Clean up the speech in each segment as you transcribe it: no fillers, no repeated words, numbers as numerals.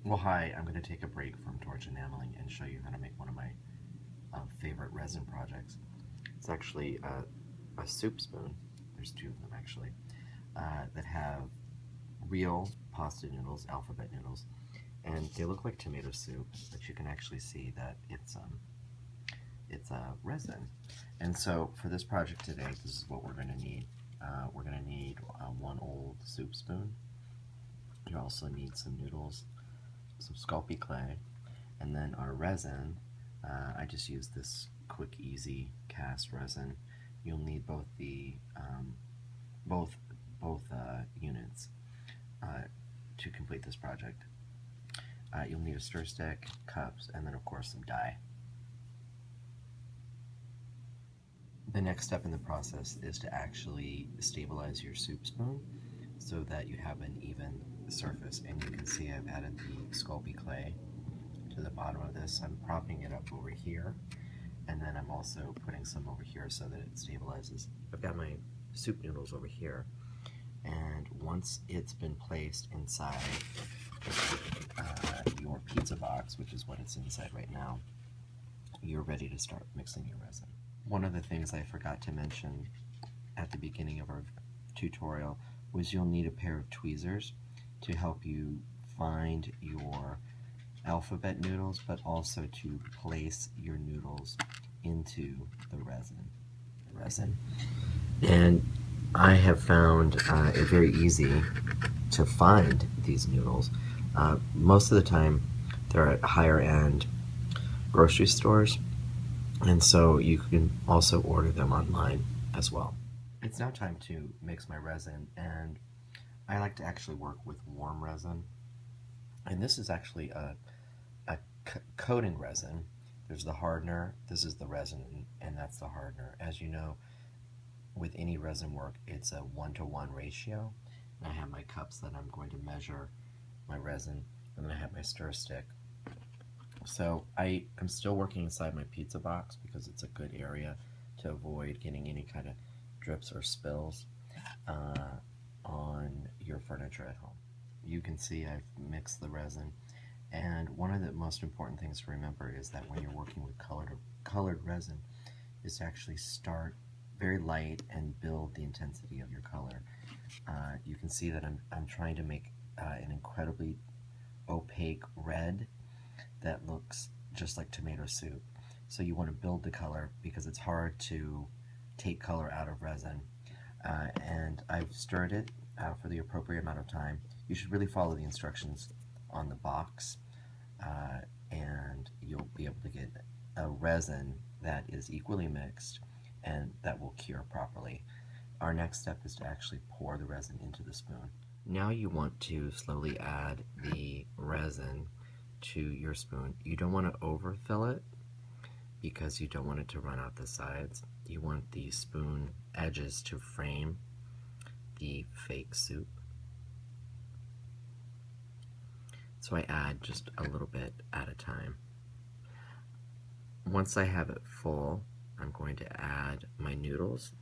Well, hi, I'm going to take a break from torch enameling and show you how to make one of my favorite resin projects. It's actually a soup spoon. There's two of them actually that have real pasta noodles, alphabet noodles, and they look like tomato soup, but you can actually see that it's resin. And so for this project today, this is what we're going to need. We're going to need one old soup spoon. You also need some noodles, some Sculpey clay, and then our resin. I just use this quick, easy cast resin. You'll need both the both units to complete this project. You'll need a stir stick, cups, and then of course some dye. The next step in the process is to actually stabilize your soup spoon so that you have an even surface. And you can see I've added the Sculpey clay to the bottom of this. I'm propping it up over here, and then I'm also putting some over here so that it stabilizes. I've got my soup noodles over here, and once it's been placed inside your pizza box, which is what it's inside right now, you're ready to start mixing your resin. One of the things I forgot to mention at the beginning of our tutorial was you'll need a pair of tweezers to help you find your alphabet noodles, but also to place your noodles into the resin. And I have found it very easy to find these noodles. Most of the time they're at higher end grocery stores, and so you can also order them online as well. It's now time to mix my resin, and I like to actually work with warm resin. And this is actually a coating resin. There's the hardener, this is the resin, and that's the hardener. As you know, with any resin work, it's a 1-to-1 ratio. And I have my cups that I'm going to measure my resin, and then I have my stir stick. So I am still working inside my pizza box because it's a good area to avoid getting any kind of drips or spills on your furniture at home. You can see I've mixed the resin, and one of the most important things to remember is that when you're working with colored resin is to actually start very light and build the intensity of your color. You can see that I'm trying to make an incredibly opaque red that looks just like tomato soup. So you want to build the color because it's hard to take color out of resin. And I've stirred it for the appropriate amount of time. You should really follow the instructions on the box, and you'll be able to get a resin that is equally mixed and that will cure properly. Our next step is to actually pour the resin into the spoon. Now you want to slowly add the resin to your spoon. You don't want to overfill it because you don't want it to run out the sides. You want the spoon edges to frame the fake soup. So I add just a little bit at a time. Once I have it full, I'm going to add my noodles,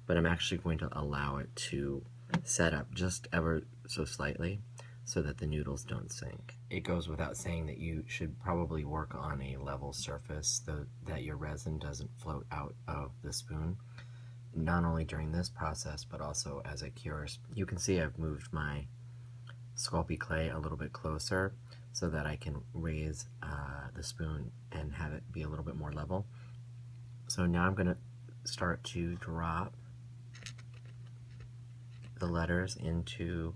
but I'm actually going to allow it to set up just ever so slightly so that the noodles don't sink. It goes without saying that you should probably work on a level surface so that your resin doesn't float out of the spoon, not only during this process but also as it cures. You can see I've moved my Sculpey clay a little bit closer so that I can raise the spoon and have it be a little bit more level. So now I'm going to start to drop the letters into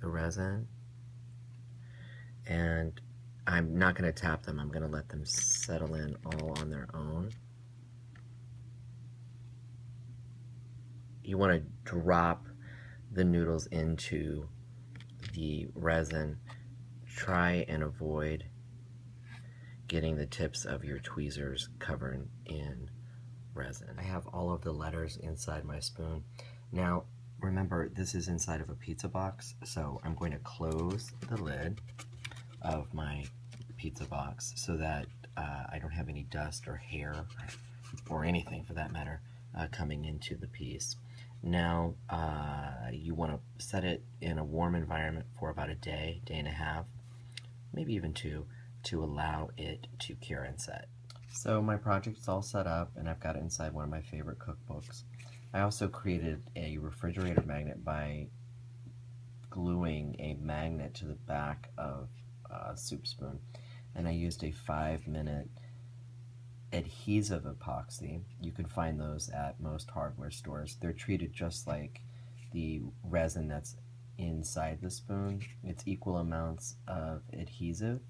the resin, and I'm not going to tap them. I'm going to let them settle in all on their own. You want to drop the noodles into the resin. Try and avoid getting the tips of your tweezers covered in resin. I have all of the letters inside my spoon. Now remember, this is inside of a pizza box, so I'm going to close the lid of my pizza box so that I don't have any dust or hair or anything for that matter coming into the piece. Now you want to set it in a warm environment for about a day, day and a half. maybe even 2, to allow it to cure and set. So my project's all set up, and I've got it inside one of my favorite cookbooks. I also created a refrigerator magnet by gluing a magnet to the back of a soup spoon, and I used a 5-minute adhesive epoxy. You can find those at most hardware stores. They're treated just like the resin that's inside the spoon. It's equal amounts of adhesive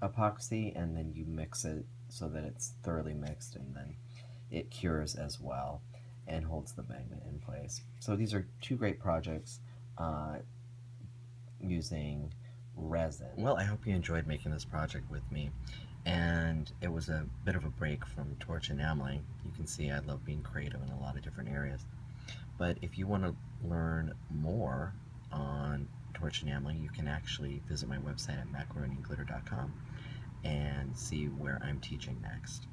epoxy, and then you mix it so that it's thoroughly mixed, and then it cures as well and holds the magnet in place. So these are 2 great projects using resin. Well, I hope you enjoyed making this project with me, and it was a bit of a break from torch enameling. You can see I love being creative in a lot of different areas. But if you want to learn more on torch enameling, you can actually visit my website at macarooniglitter.com and see where I'm teaching next.